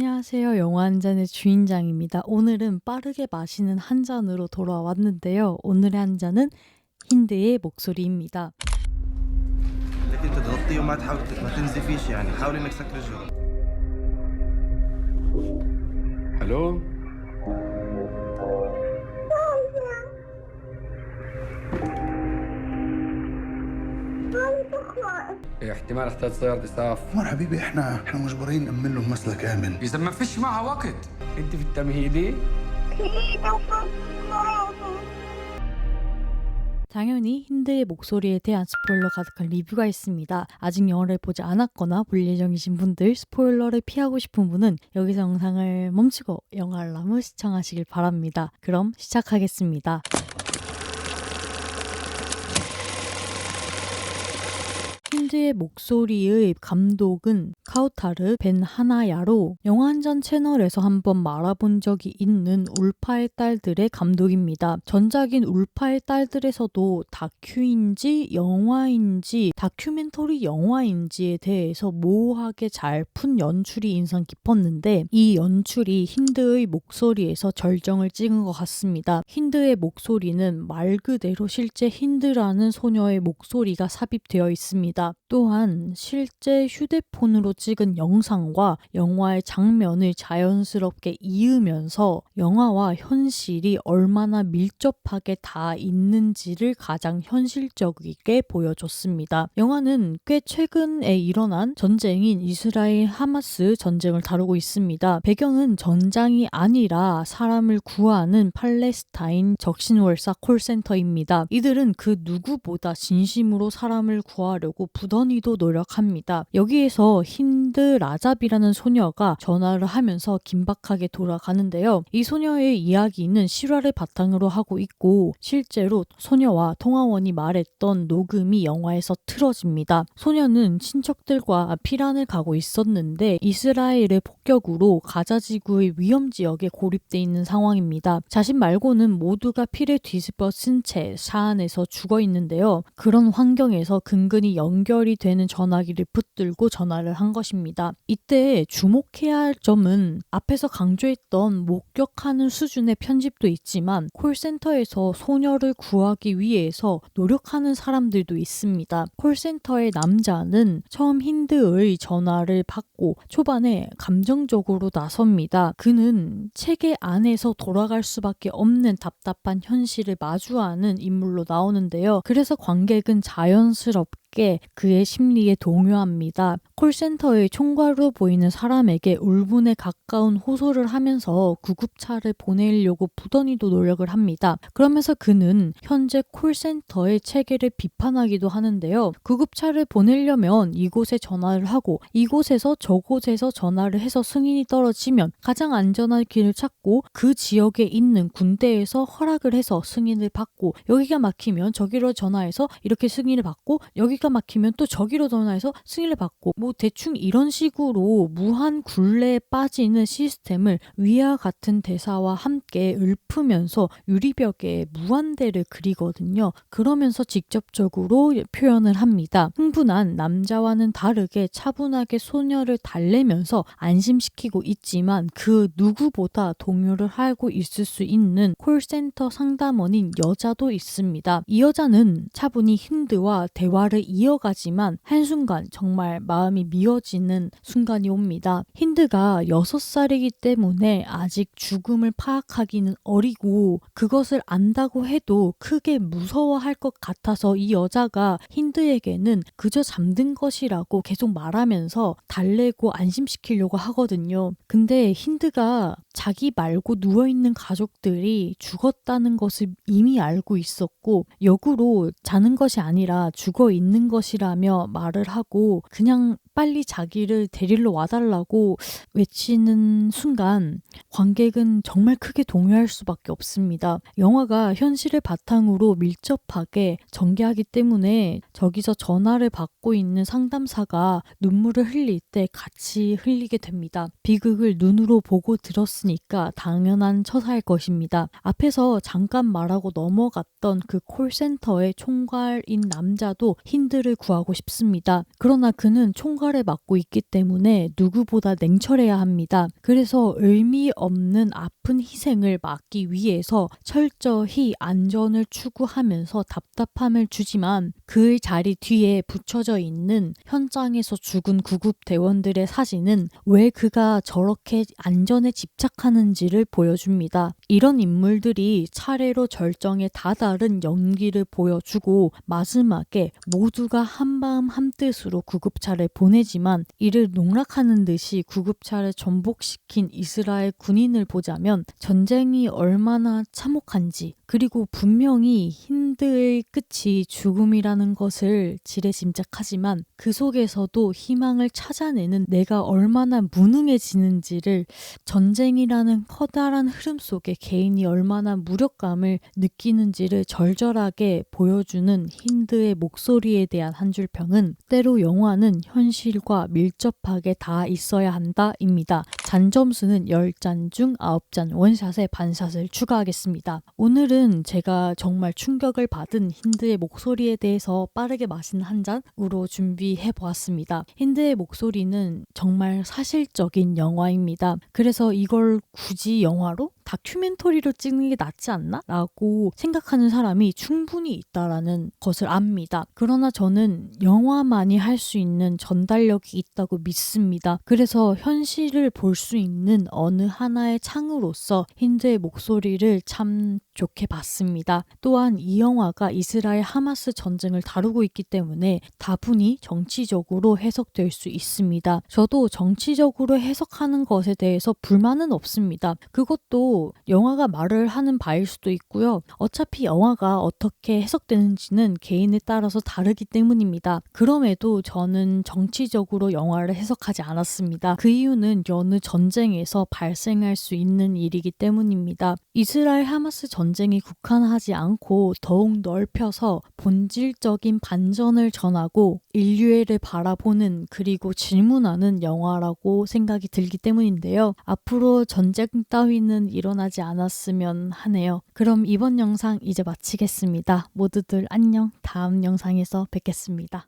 안녕하세요. 영화 한 잔의 주인장입니다. 오늘은 빠르게 마시는 한 잔으로 돌아왔는데요. 오늘의 한 잔은 힌드의 목소리입니다. لكن تضغطي وما تحاولي ما تنزفيش يعني حاولي انك تسكري الجو. الو احتمال احتاج سيارة اسعاف. عمر حبيبي احنا مجبورين نأمن له مسلك آمن. اذا ما فيش معها وقت. انت في التمهيدي؟ 당연히 힌드의 목소리에 대한 스포일러 가득한 리뷰가 있습니다. 아직 영화를 보지 않았거나 볼 예정이신 분들, 스포일러를 피하고 싶은 분은 여기서 영상을 멈추고 영화 알람을 시청하시길 바랍니다. 그럼 시작하겠습니다. 힌드의 목소리의 감독은 카우타르 벤 하나야로 영화 한잔 채널에서 한번 말아본 적이 있는 울파의 딸들의 감독입니다. 전작인 울파의 딸들에서도 다큐인지 영화인지 다큐멘터리 영화인지에 대해서 모호하게 잘 푼 연출이 인상 깊었는데 이 연출이 힌드의 목소리에서 절정을 찍은 것 같습니다. 힌드의 목소리는 말 그대로 실제 힌드라는 소녀의 목소리가 삽입되어 있습니다. 또한 실제 휴대폰으로 찍은 영상과 영화의 장면을 자연스럽게 이으면서 영화와 현실이 얼마나 밀접하게 닿아 있는지를 가장 현실적이게 보여줬습니다. 영화는 꽤 최근에 일어난 전쟁인 이스라엘 하마스 전쟁을 다루고 있습니다. 배경은 전장이 아니라 사람을 구하는 팔레스타인 적신월사 콜센터입니다. 이들은 그 누구보다 진심으로 사람을 구하려고 부단히도 노력합니다. 여기에서 힌드 라잡이라는 소녀가 전화를 하면서 긴박하게 돌아가는데요. 이 소녀의 이야기는 실화를 바탕으로 하고 있고 실제로 소녀와 통화원이 말했던 녹음이 영화에서 틀어집니다. 소녀는 친척들과 피란을 가고 있었는데 이스라엘의 폭격으로 가자 지구의 위험 지역에 고립돼 있는 상황입니다. 자신 말고는 모두가 피를 뒤집어 쓴 채 차 안에서 죽어 있는데요. 그런 환경에서 근근히 연결이 되는 전화기를 붙들고 전화를 한 것입니다. 이때 주목해야 할 점은 앞에서 강조했던 목격하는 수준의 편집도 있지만 콜센터에서 소녀를 구하기 위해서 노력하는 사람들도 있습니다. 콜센터의 남자는 처음 힌드의 전화를 받고 초반에 감정적으로 나섭니다. 그는 체계 안에서 돌아갈 수밖에 없는 답답한 현실을 마주하는 인물로 나오는데요. 그래서 관객은 자연스럽게 그의 심리에 동요합니다. 콜센터의 총괄로 보이는 사람에게 울분에 가까운 호소를 하면서 구급차를 보내려고 부단히도 노력을 합니다. 그러면서 그는 현재 콜센터의 체계를 비판하기도 하는데요. 구급차를 보내려면 이곳에 전화를 하고 이곳에서 저곳에서 전화를 해서 승인이 떨어지면 가장 안전한 길을 찾고 그 지역에 있는 군대에서 허락을 해서 승인을 받고 여기가 막히면 저기로 전화해서 이렇게 승인을 받고 여기가 막히면 또 저기로 전화해서 승인을 받고 뭐 대충 이런 식으로 무한 굴레에 빠지는 시스템을 위와 같은 대사와 함께 읊으면서 유리벽에 무한대를 그리거든요. 그러면서 직접적으로 표현을 합니다. 흥분한 남자와는 다르게 차분하게 소녀를 달래면서 안심시키고 있지만 그 누구보다 동요를 하고 있을 수 있는 콜센터 상담원인 여자도 있습니다. 이 여자는 차분히 힌드와 대화를 이어가지만 한순간 정말 마음이 미어지는 순간이 옵니다. 힌드가 6살이기 때문에 아직 죽음을 파악하기는 어리고 그것을 안다고 해도 크게 무서워할 것 같아서 이 여자가 힌드에게는 그저 잠든 것이라고 계속 말하면서 달래고 안심시키려고 하거든요. 근데 힌드가 자기 말고 누워있는 가족들이 죽었다는 것을 이미 알고 있었고 역으로 자는 것이 아니라 죽어 있는 것이라며 말을 하고 그냥 빨리 자기를 데리러 와달라고 외치는 순간 관객은 정말 크게 동요할 수밖에 없습니다. 영화가 현실을 바탕으로 밀접하게 전개하기 때문에 저기서 전화를 받고 있는 상담사가 눈물을 흘릴 때 같이 흘리게 됩니다. 비극을 눈으로 보고 들었으니까 당연한 처사일 것입니다. 앞에서 잠깐 말하고 넘어갔던 그 콜센터의 총괄인 남자도 힌드를 구하고 싶습니다. 그러나 그는 총괄 허가를 맡고 있기 때문에 누구보다 냉철해야 합니다. 그래서 의미 없는 아픈 희생을 막기 위해서 철저히 안전을 추구하면서 답답함을 주지만 그 자리 뒤에 붙여져 있는 현장에서 죽은 구급대원들의 사진은 왜 그가 저렇게 안전에 집착하는지를 보여줍니다. 이런 인물들이 차례로 절정에 다다른 연기를 보여주고 마지막에 모두가 한마음 한뜻으로 구급차를 보내지만 이를 농락하는 듯이 구급차를 전복시킨 이스라엘 군인을 보자면 전쟁이 얼마나 참혹한지, 그리고 분명히 힌드의 끝이 죽음이라는 것을 지레짐작하지만 그 속에서도 희망을 찾아내는 내가 얼마나 무능해지는지를, 전쟁이라는 커다란 흐름 속에 개인이 얼마나 무력감을 느끼는지를 절절하게 보여주는 힌드의 목소리에 대한 한 줄 평은 때로 영화는 현실과 밀접하게 닿아 있어야 한다입니다. 잔점수는 10잔 중 9잔, 원샷에 반샷을 추가하겠습니다. 오늘은 제가 정말 충격을 받은 힌드의 목소리에 대해서 빠르게 마시는 한 잔으로 준비해 보았습니다. 힌드의 목소리는 정말 사실적인 영화입니다. 그래서 이걸 굳이 영화로? 다큐멘터리로 찍는 게 낫지 않나? 라고 생각하는 사람이 충분히 있다라는 것을 압니다. 그러나 저는 영화만이 할 수 있는 전달력이 있다고 믿습니다. 그래서 현실을 볼 수 있는 어느 하나의 창으로서 힌드의 목소리를 참 좋게 봤습니다. 또한 이 영화가 이스라엘 하마스 전쟁을 다루고 있기 때문에 다분히 정치적으로 해석될 수 있습니다. 저도 정치적으로 해석하는 것에 대해서 불만은 없습니다. 그것도 영화가 말을 하는 바일 수도 있고요. 어차피 영화가 어떻게 해석되는지는 개인에 따라서 다르기 때문입니다. 그럼에도 저는 정치적으로 영화를 해석하지 않았습니다. 그 이유는 여느 전쟁에서 발생할 수 있는 일이기 때문입니다. 이스라엘 하마스 전쟁이 국한하지 않고 더욱 넓혀서 본질적인 반전을 전하고 인류애를 바라보는, 그리고 질문하는 영화라고 생각이 들기 때문인데요. 앞으로 전쟁 따위는 일어나지 않았으면 하네요. 그럼 이번 영상 이제 마치겠습니다. 모두들 안녕. 다음 영상에서 뵙겠습니다.